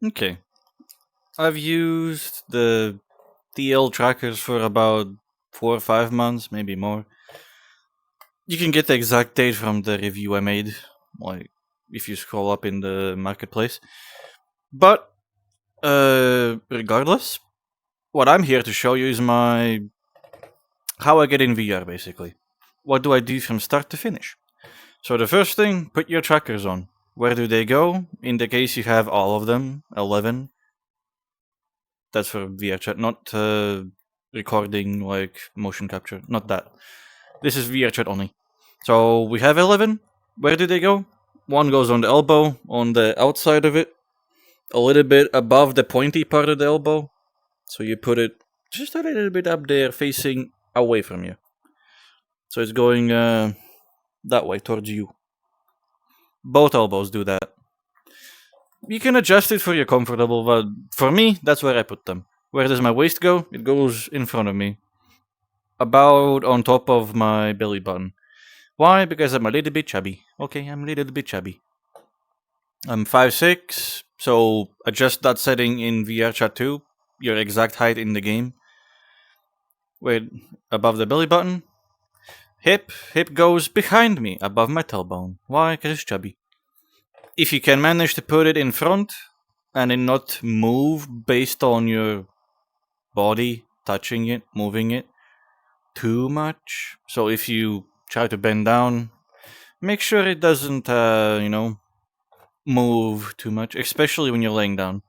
Okay. I've used the TL trackers for about 4 or 5 months, maybe more. You can get the exact date from the review I made, like if you scroll up in the marketplace. But regardless, what I'm here to show you is my how I get in VR basically. What do I do from start to finish? So the first thing, put your trackers on. Where do they go? In the case you have all of them, 11. That's for VR chat, not recording like motion capture, not that. This is VR chat only. So we have 11. Where do they go? One goes on the elbow, on the outside of it, a little bit above the pointy part of the elbow. So you put it just a little bit up there, facing away from you. So it's going that way towards you. Both elbows do that. You can adjust it for your comfortable, but for me, that's where I put them. Where does my waist go? It goes in front of me, about on top of my belly button. Why? Because I'm a little bit chubby. Okay, I'm a little bit chubby. I'm 5'6", so adjust that setting in VR chat too. Your exact height in the game. Wait, above the belly button. Hip goes behind me, above my tailbone. Why? Because it's chubby. If you can manage to put it in front and it not move based on your body touching it, moving it too much. So if you try to bend down, make sure it doesn't, move too much, especially when you're laying down.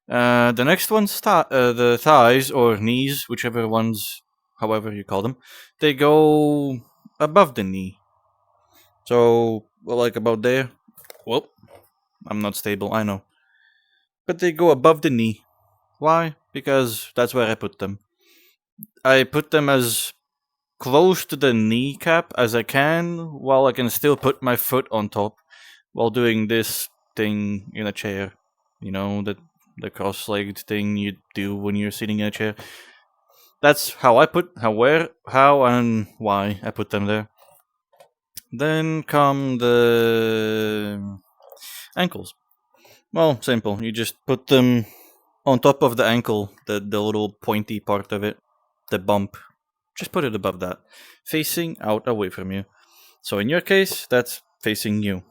The next one's the thighs or knees, whichever ones, however you call them, they go above the knee. So, like about there. Well, I'm not stable, I know. But they go above the knee. Why? Because that's where I put them. I put them as close to the kneecap as I can, while I can still put my foot on top while doing this thing in a chair. You know, the cross-legged thing you do when you're sitting in a chair. That's how I put how and why I put them there. Then come the ankles. Well, simple. You just put them on top of the ankle, the little pointy part of it, the bump. Just put it above that, facing out away from you. So in your case, that's facing you.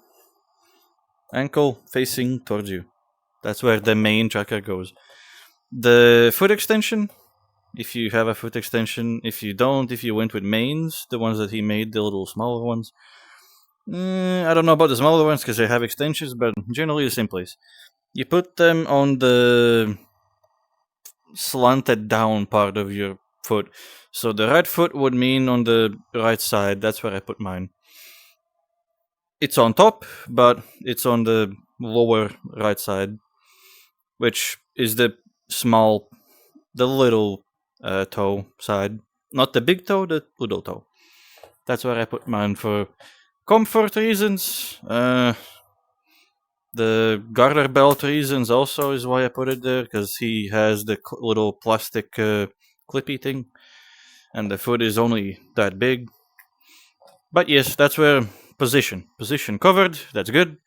Ankle facing towards you. That's where the main tracker goes. The foot extension, if you have a foot extension. If you don't, if you went with mains, the ones that he made, the little smaller ones. I don't know about the smaller ones because they have extensions, but generally the same place. You put them on the slanted down part of your foot. So the right foot would mean on the right side. That's where I put mine. It's on top, but it's on the lower right side, which is the little toe side. Not the big toe, the little toe. That's where I put mine for comfort reasons. The garter belt reasons also is why I put it there, because he has the little plastic clippy thing, and the foot is only that big. But yes, that's where position covered. That's good.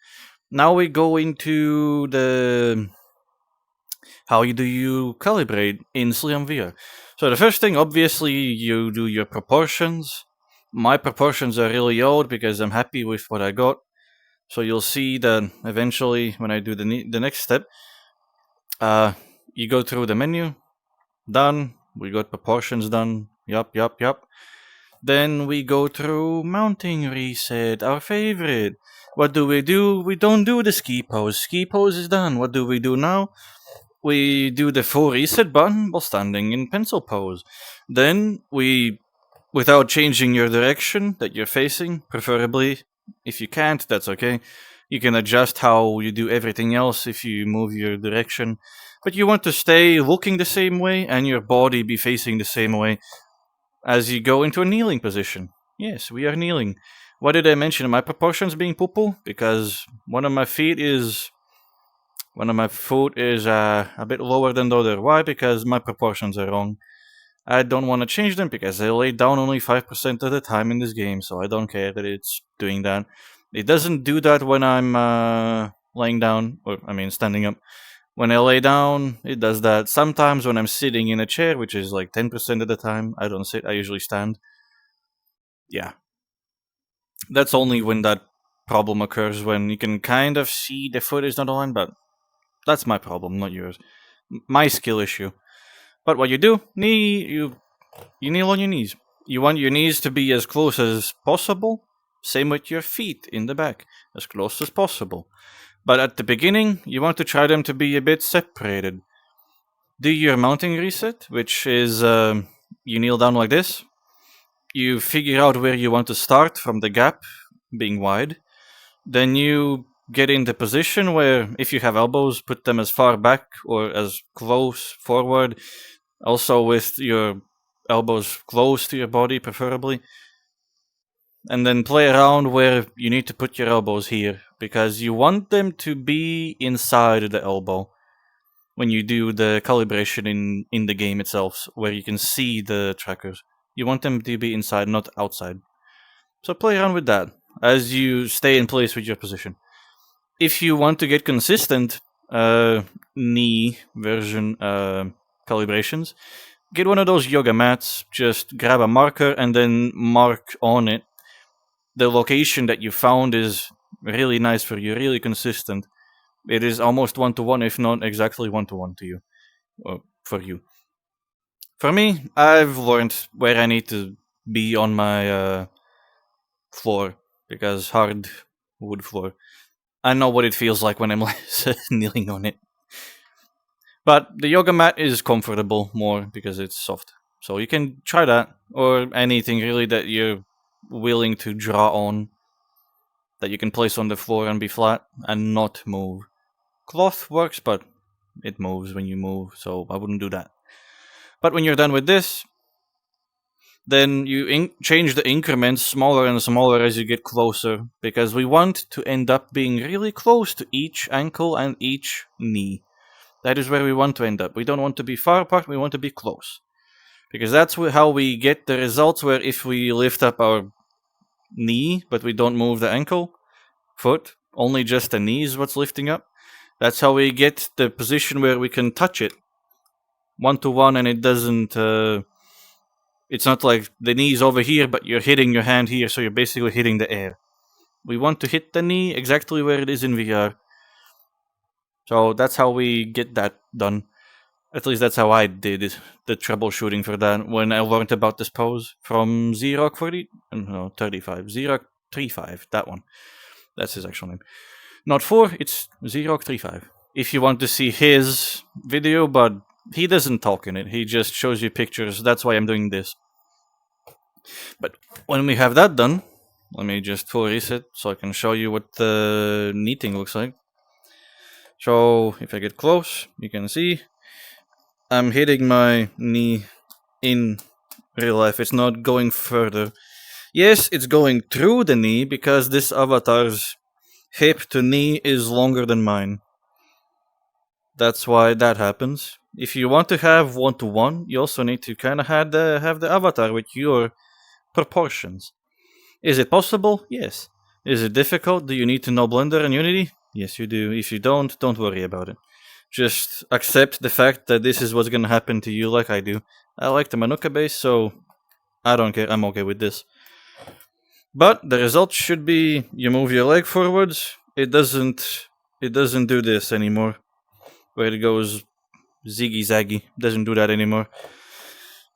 Now we go into the how do you calibrate in SlimeVR. So the first thing, obviously, you do your proportions. My proportions are really old because I'm happy with what I got. So you'll see that eventually, when I do the next step, you go through the menu. Done. We got proportions done. Yup. Then we go through mounting reset, our favorite. What do? We don't do the ski pose. Ski pose is done. What do we do now? We do the full reset button while standing in pencil pose. Then we, without changing your direction that you're facing, preferably, if you can't, that's okay. You can adjust how you do everything else if you move your direction. But you want to stay looking the same way and your body be facing the same way as you go into a kneeling position. Yes, we are kneeling. Why did I mention my proportions being poo-poo? Because one of my foot is a bit lower than the other. Why? Because my proportions are wrong. I don't want to change them because I lay down only 5% of the time in this game, so I don't care that it's doing that. It doesn't do that when I'm laying down, or I mean standing up. When I lay down, it does that. Sometimes when I'm sitting in a chair, which is like 10% of the time, I don't sit, I usually stand. Yeah. That's only when that problem occurs, when you can kind of see the foot is not aligned, but that's my problem, not yours. My skill issue. But what you do, you kneel on your knees. You want your knees to be as close as possible. Same with your feet in the back, as close as possible. But at the beginning, you want to try them to be a bit separated. Do your mounting reset, which is you kneel down like this. You figure out where you want to start from the gap being wide. Then you get in the position where, if you have elbows, put them as far back or as close forward. Also with your elbows close to your body, preferably. And then play around where you need to put your elbows here, because you want them to be inside the elbow when you do the calibration in the game itself, where you can see the trackers. You want them to be inside, not outside. So play around with that as you stay in place with your position. If you want to get consistent knee version calibrations, get one of those yoga mats, just grab a marker and then mark on it. The location that you found is really nice for you, really consistent. It is almost 1-to-1, if not exactly 1-to-1 to you, or for you. For me, I've learned where I need to be on my floor, because hard wood floor. I know what it feels like when I'm kneeling on it. But the yoga mat is comfortable more because it's soft. So you can try that, or anything really that you're willing to draw on, that you can place on the floor and be flat and not move. Cloth works, but it moves when you move, so I wouldn't do that. But when you're done with this, then you change the increments smaller and smaller as you get closer, because we want to end up being really close to each ankle and each knee. That is where we want to end up. We don't want to be far apart, we want to be close. Because that's how we get the results where if we lift up our knee, but we don't move the ankle, foot, only just the knee is what's lifting up. That's how we get the position where we can touch it 1-to-1, and it doesn't... it's not like the knee's over here, but you're hitting your hand here, so you're basically hitting the air. We want to hit the knee exactly where it is in VR. So that's how we get that done. At least that's how I did it, the troubleshooting for that, when I learned about this pose from Xerox 35. Xerox 35, that one. That's his actual name. Not 4, it's Xerox 35. If you want to see his video, but he doesn't talk in it, he just shows you pictures, that's why I'm doing this. But when we have that done, let me just full reset so I can show you what the knitting looks like. So if I get close, you can see I'm hitting my knee in real life. It's not going further. Yes, it's going through the knee because this avatar's hip to knee is longer than mine. That's why that happens. If you want to have 1-to-1, you also need to kind of have the avatar with your proportions. Is it possible? Yes. Is it difficult? Do you need to know Blender and Unity? Yes, you do. If you don't worry about it. Just accept the fact that this is what's gonna happen to you, like I do. I like the Manuka base, so I don't care, I'm okay with this. But the result should be you move your leg forwards, it doesn't do this anymore. Where it goes ziggy-zaggy, doesn't do that anymore.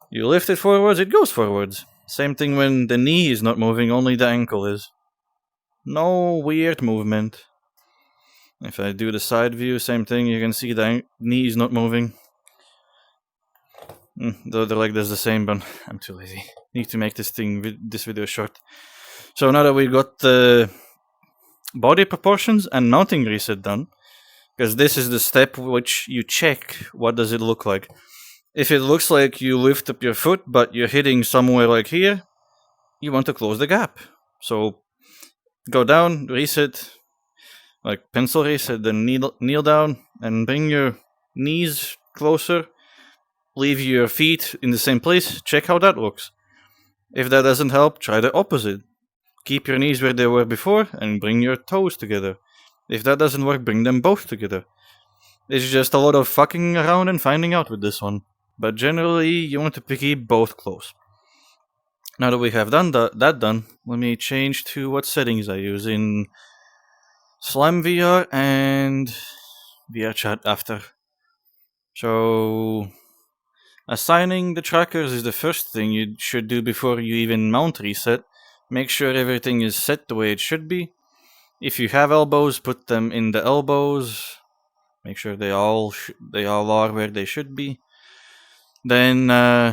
You lift it forwards, it goes forwards. Same thing when the knee is not moving, only the ankle is. No weird movement. If I do the side view, same thing, you can see the knee is not moving. The other leg does the same, but I'm too lazy. Need to make this video short. So now that we got the body proportions and mounting reset done, because this is the step which you check what does it look like. If it looks like you lift up your foot, but you're hitting somewhere like here, you want to close the gap. So go down, reset, like pencil reset, then kneel down and bring your knees closer. Leave your feet in the same place. Check how that looks. If that doesn't help, try the opposite. Keep your knees where they were before and bring your toes together. If that doesn't work, bring them both together. It's just a lot of fucking around and finding out with this one. But generally, you want to keep both close. Now that we have done that done, let me change to what settings I use in SlimeVR and VRChat after. So, assigning the trackers is the first thing you should do before you even mount reset. Make sure everything is set the way it should be. If you have elbows, put them in the elbows. Make sure they all are where they should be. Then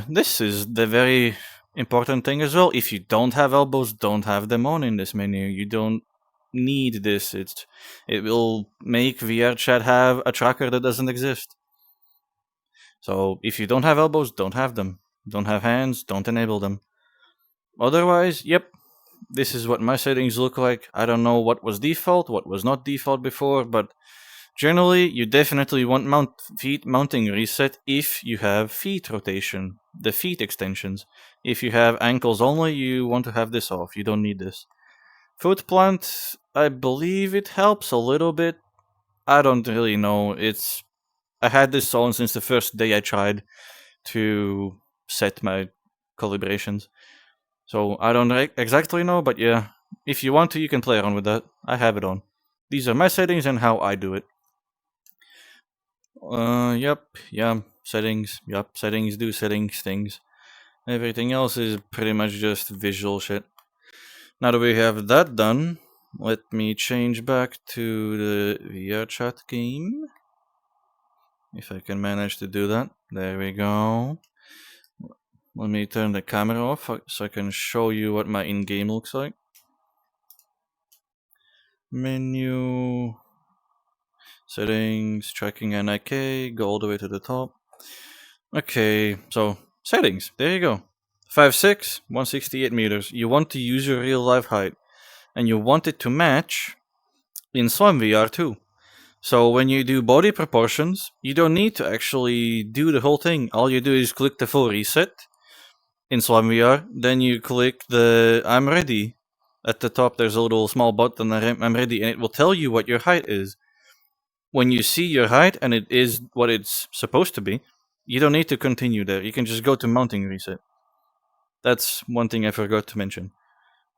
this is the very important thing as well. If you don't have elbows, don't have them on in this menu. You don't need this. It will make VRChat have a tracker that doesn't exist. So if you don't have elbows, don't have them. Don't have hands, don't enable them. Otherwise, yep, this is what my settings look like. I don't know what was default, what was not default before, but generally, you definitely want feet mounting reset if you have feet rotation, the feet extensions. If you have ankles only, you want to have this off. You don't need this. Foot plant, I believe it helps a little bit. I don't really know. I had this on since the first day I tried to set my calibrations. So I don't exactly know, but yeah, if you want to, you can play around with that. I have it on. These are my settings and how I do it. Settings, settings do settings things. Everything else is pretty much just visual shit. Now that we have that done, let me change back to the VRChat game. If I can manage to do that. There we go. Let me turn the camera off so I can show you what my in-game looks like. Menu, settings, tracking NIK, go all the way to the top. Okay, so settings, there you go. 5'6", 168 meters. You want to use your real life height, and you want it to match in SlimeVR too. So when you do body proportions, you don't need to actually do the whole thing. All you do is click the full reset in SlimeVR, then you click the I'm ready. At the top there's a little small button, I'm ready, and it will tell you what your height is. When you see your height and it is what it's supposed to be, you don't need to continue there. You can just go to mounting reset. That's one thing I forgot to mention.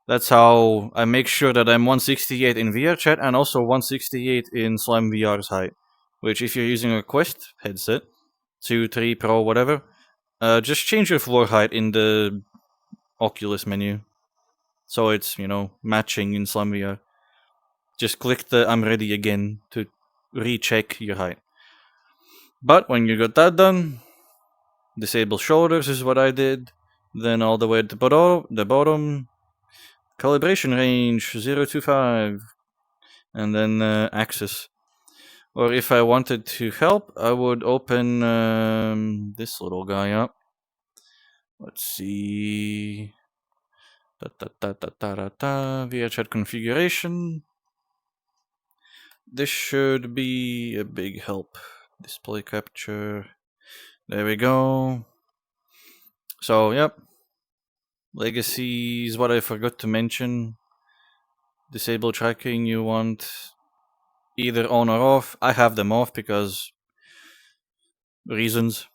That's how I make sure that I'm 168 in VRChat and also 168 in SlimeVR's height. Which, if you're using a Quest headset, 2, 3, Pro, whatever, just change your floor height in the Oculus menu. So it's, matching in SlimeVR. Just click the I'm ready again to recheck your height. But when you got that done, disable shoulders is what I did. Then all the way at the bottom, calibration range 0 to 5, and then axis. Or if I wanted to help, I would open this little guy up. Let's see. VRChat configuration. This should be a big help. Display capture. There we go. So, yep. Legacy is what I forgot to mention. Disable tracking, you want either on or off. I have them off because reasons.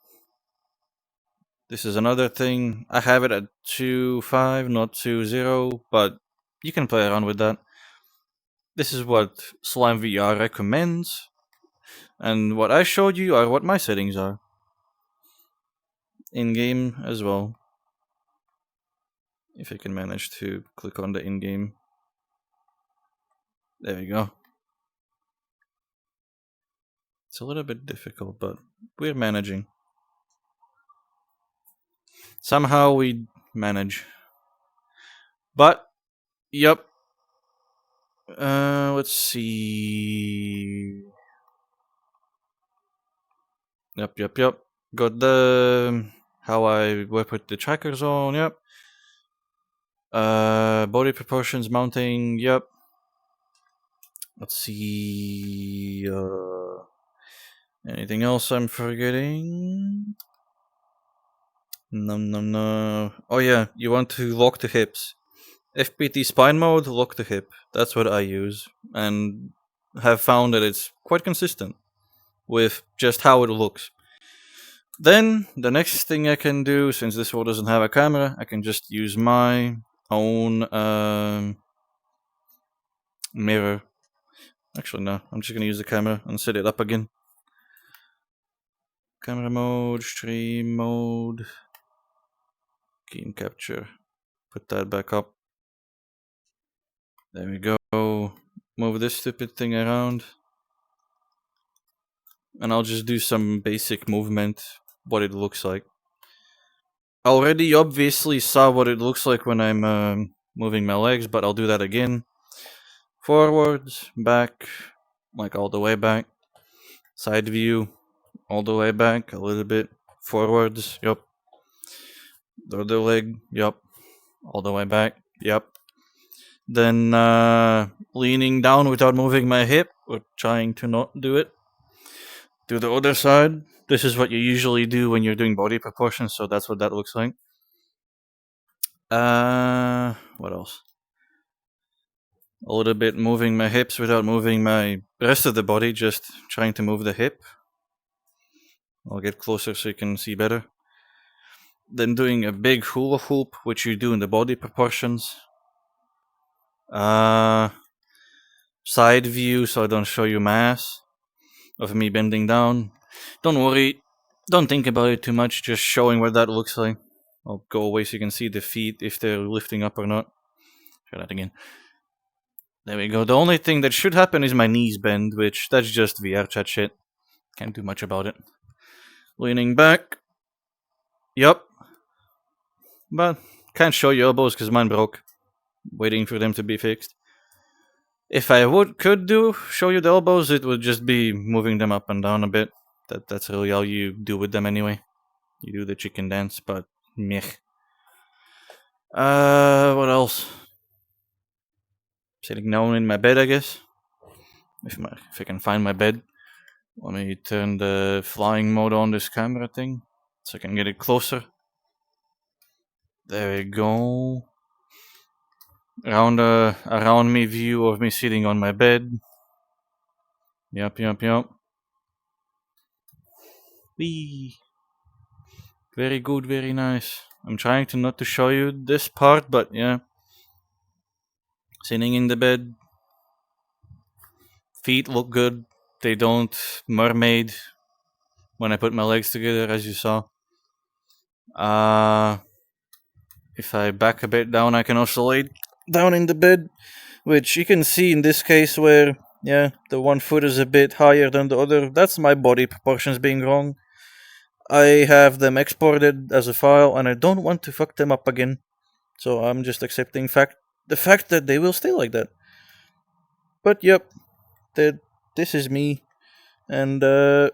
This is another thing. I have it at 2.5, not 2.0, but you can play around with that. This is what SlimeVR recommends, and what I showed you are what my settings are. In-game as well. If I can manage to click on the in-game. There you go. It's a little bit difficult, but we're managing. Somehow we manage. But, yep. Let's see. Yep. Got the how I work with the trackers on, yep. Body proportions mounting, yep. Let's see. Anything else I'm forgetting? No. Oh yeah, you want to lock the hips. FPT spine mode, lock the hip. That's what I use. And have found that it's quite consistent with just how it looks. Then the next thing I can do, since this one doesn't have a camera, I can just use my own mirror. Actually, no, I'm just gonna use the camera and set it up again. Camera mode, stream mode, game capture. Put that back up. There we go. Move this stupid thing around. And I'll just do some basic movement, what it looks like. Already obviously saw what it looks like when I'm moving my legs, but I'll do that again. Forwards, back, like all the way back. Side view, all the way back, a little bit. Forwards, yup. The other leg, yup. All the way back, yup. Then leaning down without moving my hip, or trying to not do it. Do the other side. This is what you usually do when you're doing body proportions, so that's what that looks like. What else? A little bit moving my hips without moving my rest of the body, just trying to move the hip. I'll get closer so you can see better. Then doing a big hula hoop, which you do in the body proportions. Side view, so I don't show you my ass of me bending down. Don't worry, don't think about it too much, just showing what that looks like. I'll go away so you can see the feet, if they're lifting up or not. Try that again. There we go. The only thing that should happen is my knees bend, which that's just VR chat shit. Can't do much about it. Leaning back. Yup. But can't show you elbows because mine broke. Waiting for them to be fixed. If I could show you the elbows, it would just be moving them up and down a bit. That's really all you do with them anyway. You do the chicken dance, but meh. What else? Sitting down in my bed, I guess. If I can find my bed. Let me turn the flying mode on this camera thing, so I can get it closer. There we go. Around me view of me sitting on my bed. Yup. Whee. Very good, very nice. I'm trying to not to show you this part, but yeah. Sitting in the bed. Feet look good. They don't mermaid when I put my legs together, as you saw. If I back a bit down, I can also lay down in the bed, which you can see in this case where, yeah, the one foot is a bit higher than the other. That's my body proportions being wrong. I have them exported as a file, and I don't want to fuck them up again. So I'm just accepting the fact that they will stay like that. But yep, this is me, and this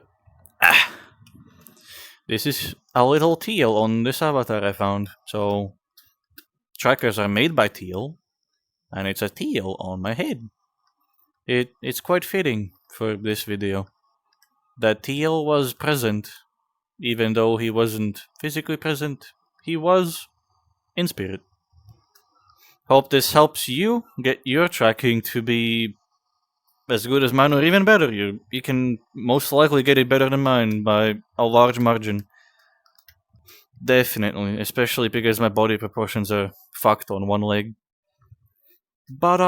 is a little Tiel on this avatar I found. So trackers are made by Tiel, and it's a Tiel on my head. It's quite fitting for this video that Tiel was present, even though he wasn't physically present. He was in spirit. Hope this helps you get your tracking to be as good as mine or even better. You can most likely get it better than mine by a large margin. Definitely, especially because my body proportions are fucked on one leg. But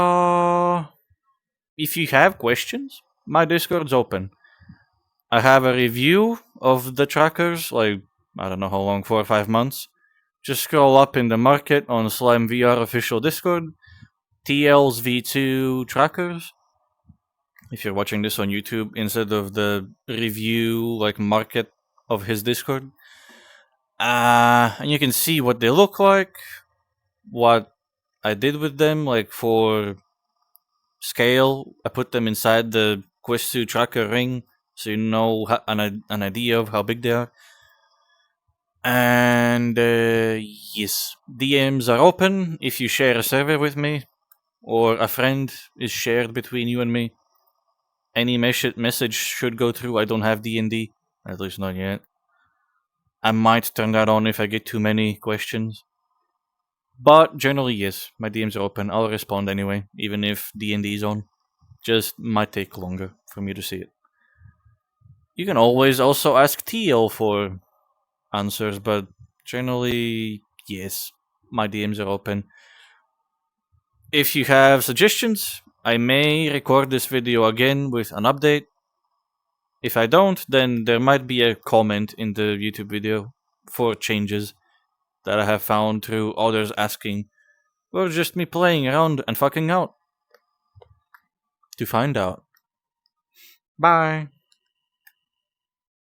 if you have questions, my Discord's open. I have a review of the trackers, like, I don't know how long, 4 or 5 months. Just scroll up in the market on SlimeVR official Discord, TL's V2 trackers. If you're watching this on YouTube instead of the review, like, market of his Discord. And you can see what they look like, what I did with them, like for scale. I put them inside the Quest 2 tracker ring, so you know an idea of how big they are. And yes, DMs are open if you share a server with me, or a friend is shared between you and me. Any message should go through. I don't have D&D, at least not yet. I might turn that on if I get too many questions. But generally, yes, my DMs are open. I'll respond anyway, even if D&D is on. Just might take longer for me to see it. You can always also ask Tiel for answers, but generally, yes, my DMs are open. If you have suggestions, I may record this video again with an update. If I don't, then there might be a comment in the YouTube video for changes that I have found through others asking, or just me playing around and fucking out to find out. Bye.